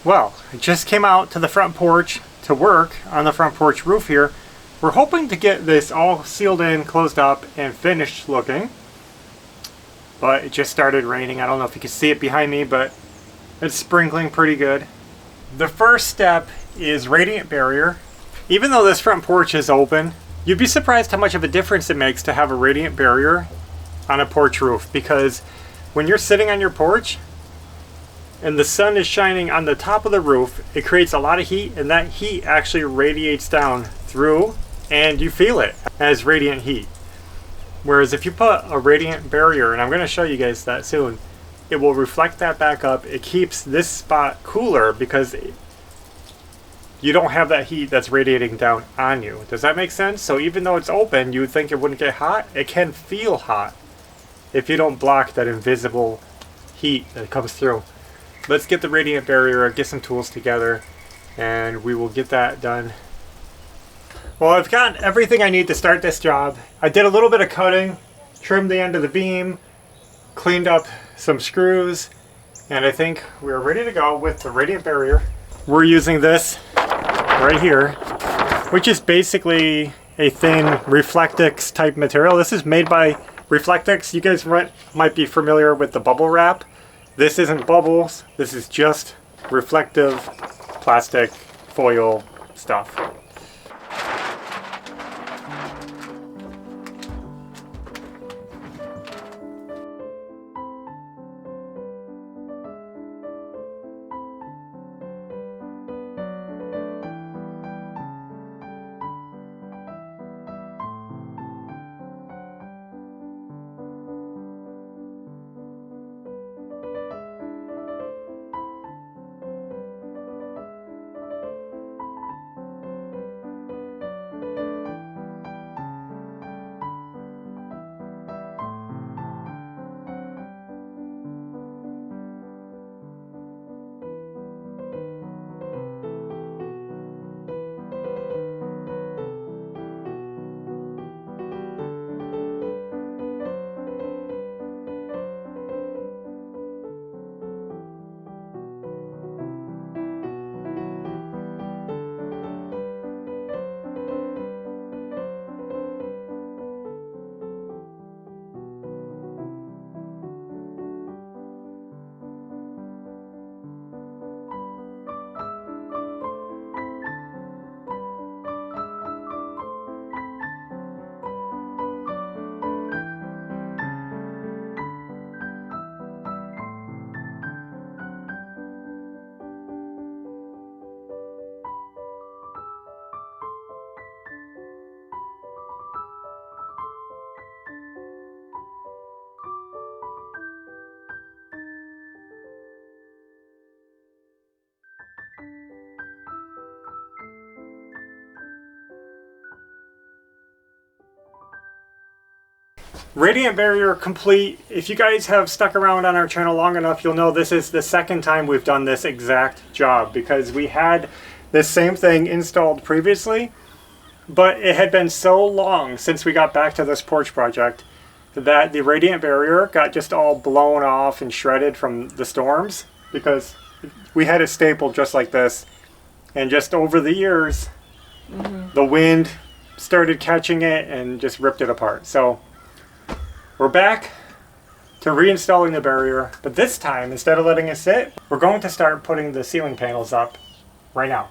Well, I just came out to the front porch to work on the front porch roof here. We're hoping to get this all sealed in, closed up, and finished looking. But it just started raining. I don't know if you can see it behind me, but it's sprinkling pretty good. The first step is radiant barrier. Even though this front porch is open, you'd be surprised how much of a difference it makes to have a radiant barrier on a porch roof, because when you're sitting on your porch and the sun is shining on the top of the roof, it creates a lot of heat, and that heat actually radiates down through and you feel it as radiant heat. Whereas if you put a radiant barrier, and I'm going to show you guys that soon, it will reflect that back up. It keeps this spot cooler because you don't have that heat that's radiating down on you. Does that make sense? So even though it's open, you would think it wouldn't get hot. It can feel hot if you don't block that invisible heat that comes through. Let's get the radiant barrier, get some tools together, and we will get that done. Well, I've got everything I need to start this job. I did a little bit of cutting, trimmed the end of the beam, cleaned up some screws, and I think we're ready to go with the radiant barrier. We're using this right here, which is basically a thin Reflectix type material. This is made by Reflectix. You guys might be familiar with the bubble wrap. This isn't bubbles, this is just reflective plastic foil stuff. Radiant barrier complete. If you guys have stuck around on our channel long enough, you'll know this is the second time we've done this exact job, because we had this same thing installed previously, but it had been so long since we got back to this porch project that the radiant barrier got just all blown off and shredded from the storms, because we had it stapled just like this, and just over the years the wind started catching it and just ripped it apart. So we're back to reinstalling the barrier, but this time, instead of letting it sit, we're going to start putting the ceiling panels up right now.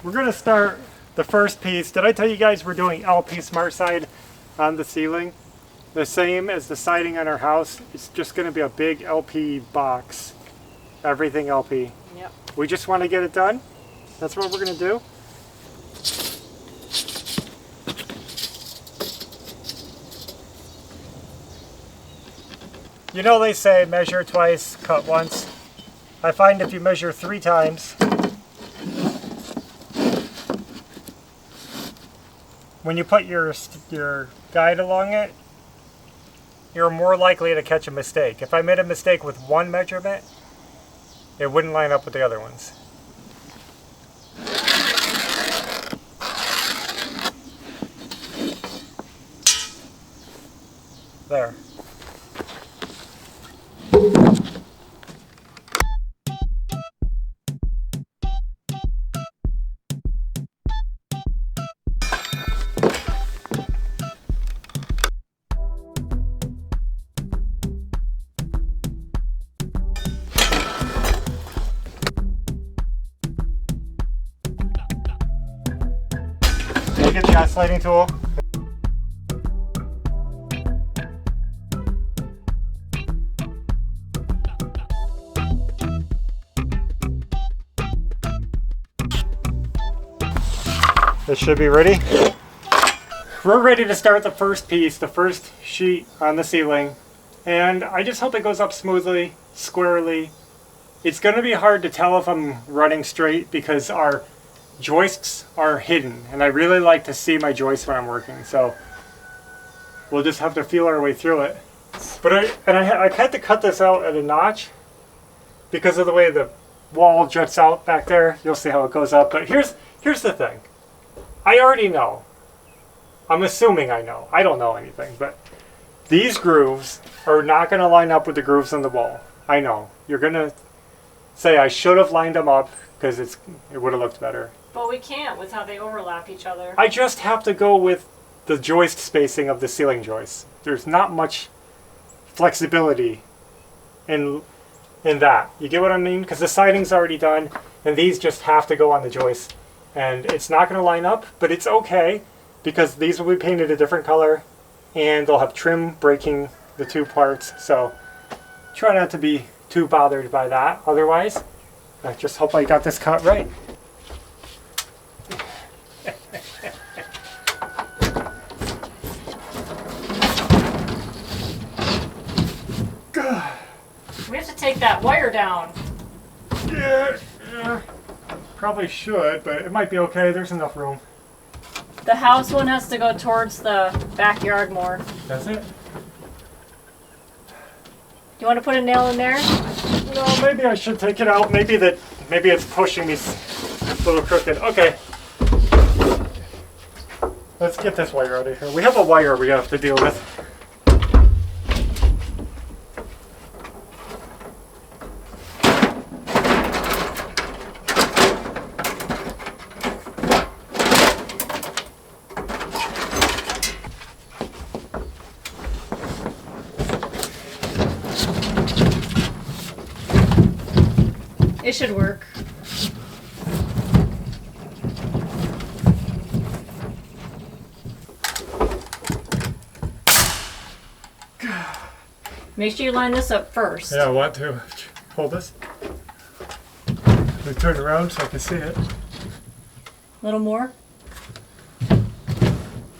We're going to start the first piece. Did I tell you guys we're doing LP Smart Side on the ceiling? The same as the siding on our house. It's just going to be a big LP box. Everything LP. Yep. We just want to get it done. That's what we're going to do. You know they say measure twice, cut once. I find if you measure 3 times, when you put your guide along it, you're more likely to catch a mistake. If I made a mistake with one measurement, it wouldn't line up with the other ones. There. me get the oscillating tool. This should be ready. We're ready to start the first piece, the first sheet on the ceiling. And I just hope it goes up smoothly, squarely. It's going to be hard to tell if I'm running straight because our joists are hidden. And I really like to see my joists when I'm working. So we'll just have to feel our way through it. But I had to cut this out at a notch because of the way the wall juts out back there. You'll see how it goes up. But here's the thing. I already know. I'm assuming I know. I don't know anything, but these grooves are not going to line up with the grooves on the wall. I know. You're going to say I should have lined them up because it would have looked better. But we can't with how they overlap each other. I just have to go with the joist spacing of the ceiling joists. There's not much flexibility in that. You get what I mean? Because the siding's already done and these just have to go on the joist. And it's not going to line up, but it's okay because these will be painted a different color and they'll have trim breaking the two parts. So try not to be too bothered by that. Otherwise, I just hope I got this cut right. We have to take that wire down. Yeah. Probably should, but it might be okay. There's enough room. The house one has to go towards the backyard more. Does it? You want to put a nail in there? No, maybe I should take it out. Maybe it's pushing me a little crooked. Okay. Let's get this wire out of here. We have a wire we have to deal with. It should work. Make sure you line this up first. Yeah, I want to. Hold this. Let me turn around so I can see it. A little more.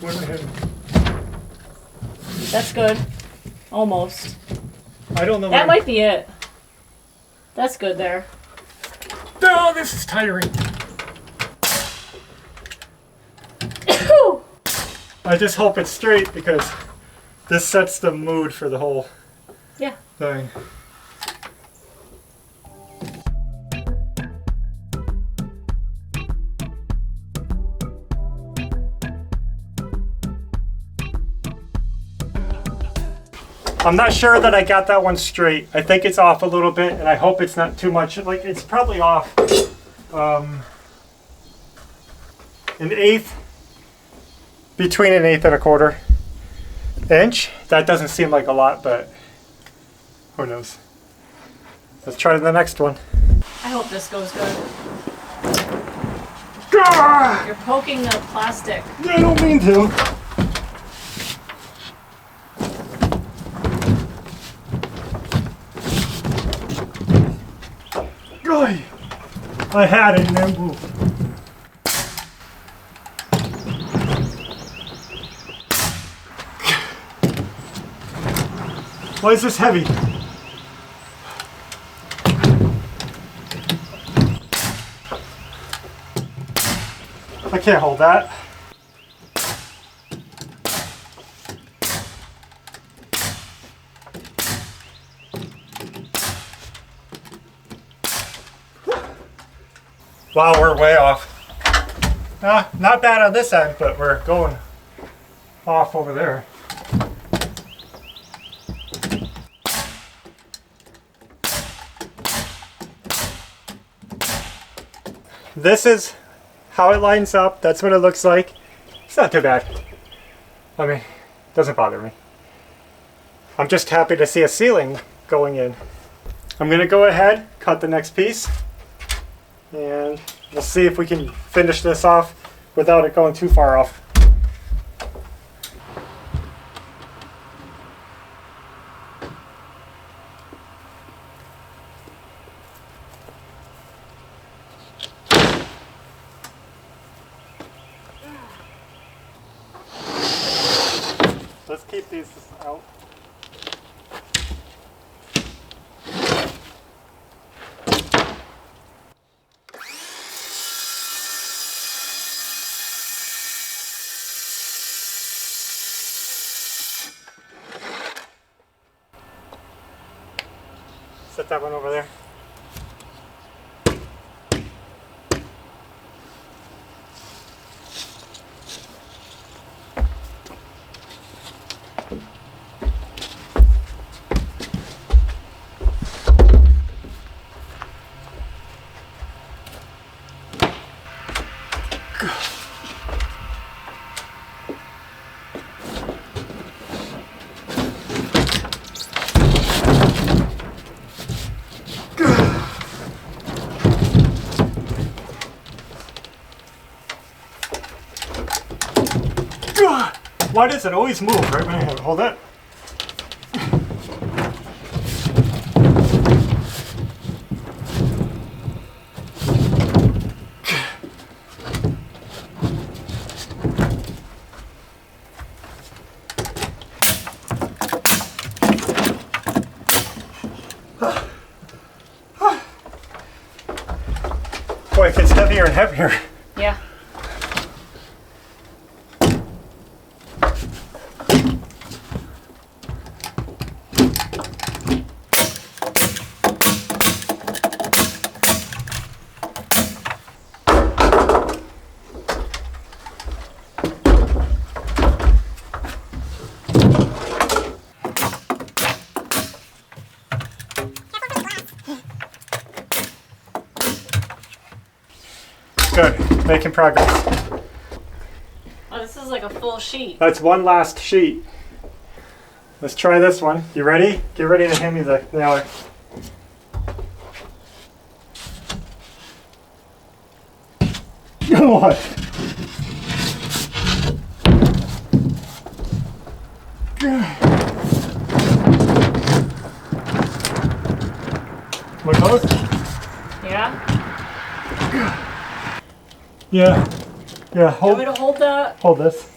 Where am I heading? That's good. Almost. I don't know. That might be it. That's good there. No, this is tiring. I just hope it's straight because this sets the mood for the whole thing. I'm not sure that I got that one straight. I think it's off a little bit, and I hope it's not too much. Like, it's probably off an eighth, between an eighth and a quarter inch. That doesn't seem like a lot, but who knows. Let's try the next one. I hope this goes good. Gah! You're poking the plastic. I don't mean to. I had it and then moved. Why is this heavy? I can't hold that. Wow, we're way off. Not bad on this end, but we're going off over there. This is how it lines up. That's what it looks like. It's not too bad. I mean, it doesn't bother me. I'm just happy to see a ceiling going in. I'm gonna go ahead, cut the next piece. And we'll see if we can finish this off without it going too far off. keep these out. Set that one over there. Why does it always move right when I have it? Hold it. Boy, it gets heavier and heavier. Yeah. Good, making progress. Oh, this is like a full sheet. That's one last sheet. Let's try this one. You ready? Get ready to hand me the nailer. What? What goes? Yeah? Yeah. Yeah, You want hold, me to hold that? hold this.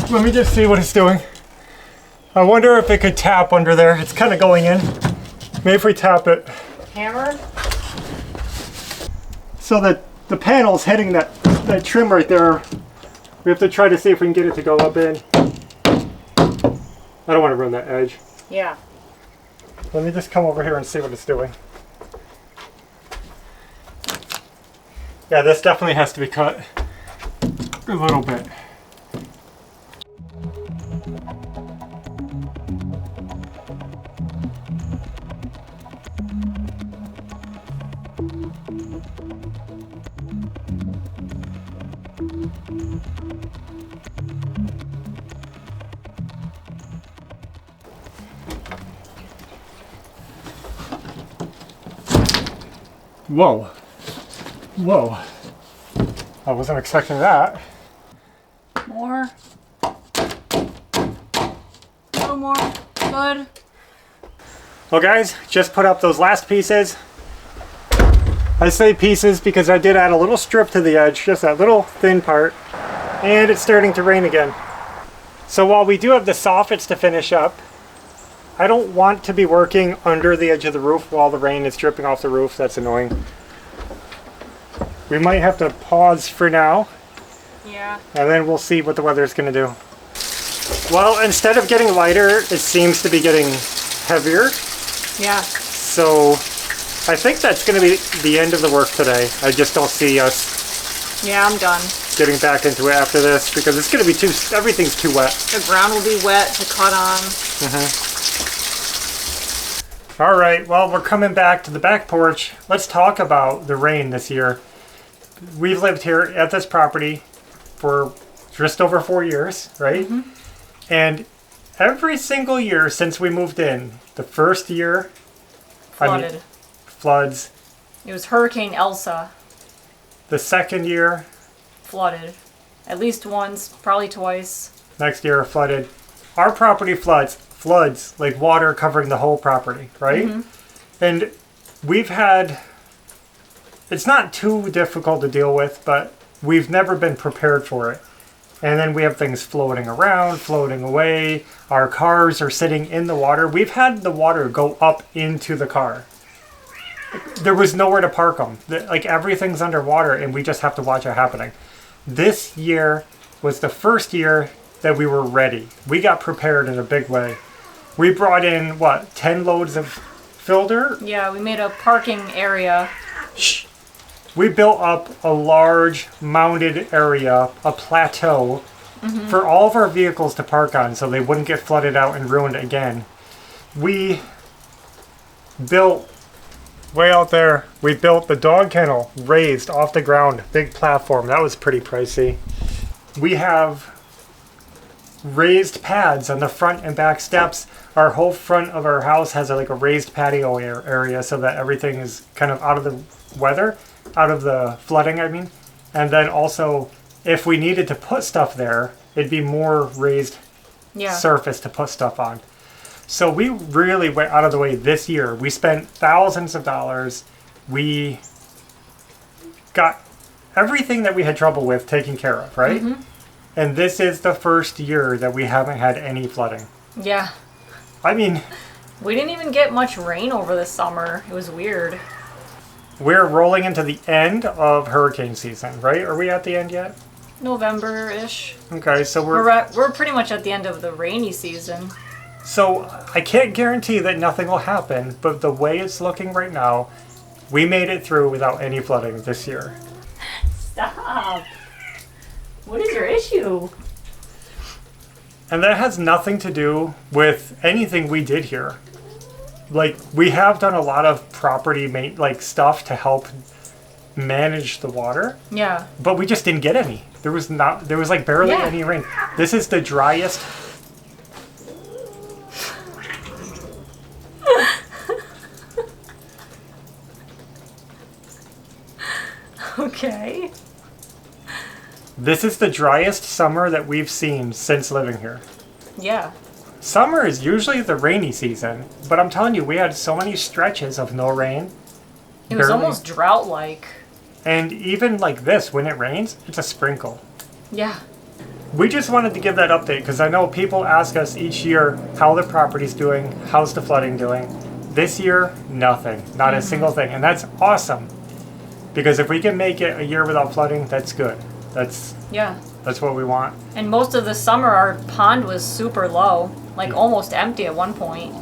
Let me just see what it's doing. I wonder if it could tap under there. It's kind of going in. Maybe if we tap it. Hammer? So that the panel's hitting that trim right there. We have to try to see if we can get it to go up in. I don't want to ruin that edge. Yeah. Let me just come over here and see what it's doing. Yeah, this definitely has to be cut a little bit. Whoa. Whoa. I wasn't expecting that. More. A little more. Good. Well guys, just put up those last pieces. I say pieces because I did add a little strip to the edge, just that little thin part. And it's starting to rain again. So while we do have the soffits to finish up, I don't want to be working under the edge of the roof while the rain is dripping off the roof. That's annoying. We might have to pause for now. Yeah. And then we'll see what the weather is going to do. Well, instead of getting lighter, it seems to be getting heavier. Yeah. So I think that's going to be the end of the work today. I just don't see us Yeah, I'm done. getting back into it after this because it's going to be everything's too wet. The ground will be wet to cut on. All right, well, we're coming back to the back porch. Let's talk about the rain this year. We've lived here at this property for just over 4 years, right? And every single year since we moved in, the first year, Flooded. Floods. It was Hurricane Elsa. The second year, Flooded. At least once, probably twice. next year, flooded. Our property floods like water covering the whole property, right? And we've had, it's not too difficult to deal with, but we've never been prepared for it. And then we have things floating around, floating away. Our cars are sitting in the water. We've had the water go up into the car. There was nowhere to park them. Like everything's underwater and we just have to watch it happening. This year was the first year that we were ready. We got prepared in a big way. We brought in, 10 loads of fill dirt? Yeah, we made a parking area. Shh. We built up a large mounded area, a plateau, for all of our vehicles to park on so they wouldn't get flooded out and ruined again. We built, way out there, we built the dog kennel raised off the ground, big platform. That was pretty pricey. We have raised pads on the front and back steps. Our whole front of our house has a raised patio area so that everything is kind of out of the weather. Out of the flooding, I mean. And then also, if we needed to put stuff there, it'd be more raised surface to put stuff on. So we really went out of the way this year. We spent thousands of dollars. We got everything that we had trouble with taken care of, right? And this is the first year that we haven't had any flooding. Yeah. I mean... We didn't even get much rain over the summer. It was weird. We're rolling into the end of hurricane season, right? Are we at the end yet? November-ish. Okay, so we're pretty much at the end of the rainy season. So I can't guarantee that nothing will happen, but the way it's looking right now, we made it through without any flooding this year. Stop. What is your issue? And that has nothing to do with anything we did here. We have done a lot of property stuff to help manage the water. Yeah. But we just didn't get any. There was barely any rain. This is the driest. Okay. This is the driest summer that we've seen since living here. Yeah. Summer is usually the rainy season, but I'm telling you, we had so many stretches of no rain. It was almost drought-like. And even like this, when it rains, it's a sprinkle. Yeah. We just wanted to give that update because I know people ask us each year how the property's doing, how's the flooding doing. This year, nothing. Not a single thing. And that's awesome. Because if we can make it a year without flooding, that's good. That's what we want. And most of the summer, our pond was super low. Almost empty at one point.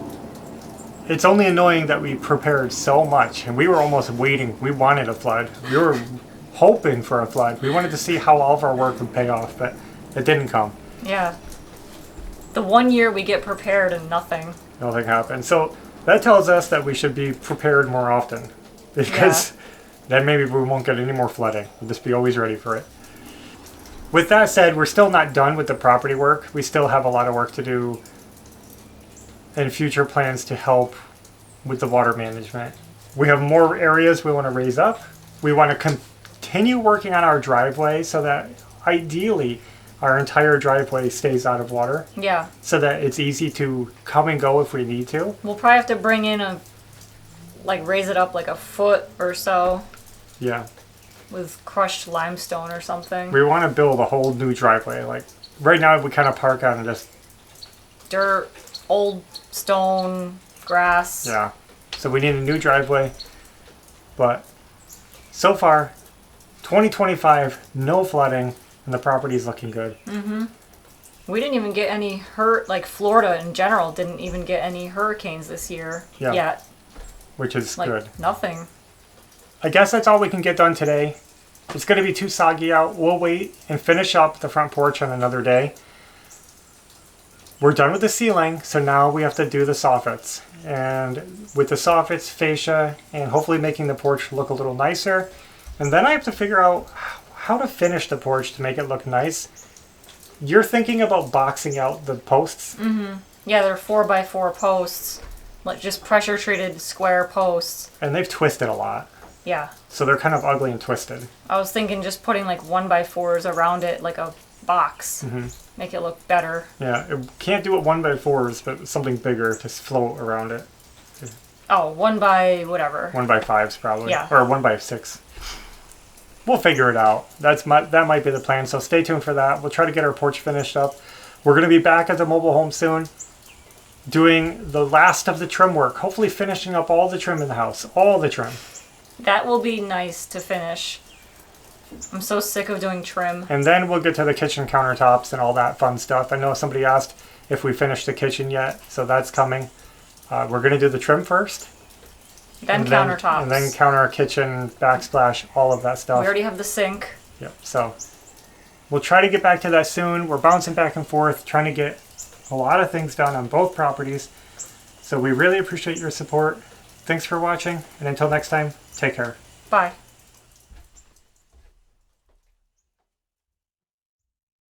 It's only annoying that we prepared so much, and we were almost waiting. We wanted a flood. We were hoping for a flood. We wanted to see how all of our work would pay off, but it didn't come. Yeah. The one year we get prepared and nothing. Nothing happened. So that tells us that we should be prepared more often, because then maybe we won't get any more flooding. We'll just be always ready for it. With that said, we're still not done with the property work. We still have a lot of work to do and future plans to help with the water management. We have more areas we want to raise up. We want to continue working on our driveway so that ideally our entire driveway stays out of water. Yeah. So that it's easy to come and go if we need to. We'll probably have to bring in raise it up a foot or so. Yeah. With crushed limestone or something. We want to build a whole new driveway. Right now we kind of park on just dirt, old stone, grass. Yeah. So we need a new driveway. But so far, 2025, no flooding, and the property's looking good. We didn't even get any Florida in general didn't even get any hurricanes this year yet. Which is good. Nothing. I guess that's all we can get done today. It's going to be too soggy out. We'll wait and finish up the front porch on another day. We're done with the ceiling, so now we have to do the soffits. And with the soffits, fascia, and hopefully making the porch look a little nicer. And then I have to figure out how to finish the porch to make it look nice. You're thinking about boxing out the posts? Yeah, they're 4x4 posts. Just pressure-treated square posts. And they've twisted a lot. Yeah. So they're kind of ugly and twisted. I was thinking just putting 1x4s around it like a box. Make it look better. Yeah, it can't do it 1x4s, but something bigger to float around it. Oh, 1 by whatever. 1x5s probably. Yeah. Or 1x6. we'll figure it out. That might be the plan. So stay tuned for that. We'll try to get our porch finished up. We're going to be back at the mobile home soon, doing the last of the trim work. Hopefully finishing up all the trim in the house. All the trim. That will be nice to finish. I'm so sick of doing trim. And then we'll get to the kitchen countertops and all that fun stuff. I know somebody asked if we finished the kitchen yet, so that's coming. We're going to do the trim first. Then countertops. And then counter, kitchen, backsplash, all of that stuff. We already have the sink. Yep, so we'll try to get back to that soon. We're bouncing back and forth, trying to get a lot of things done on both properties. So we really appreciate your support. Thanks for watching, and until next time, take care. Bye.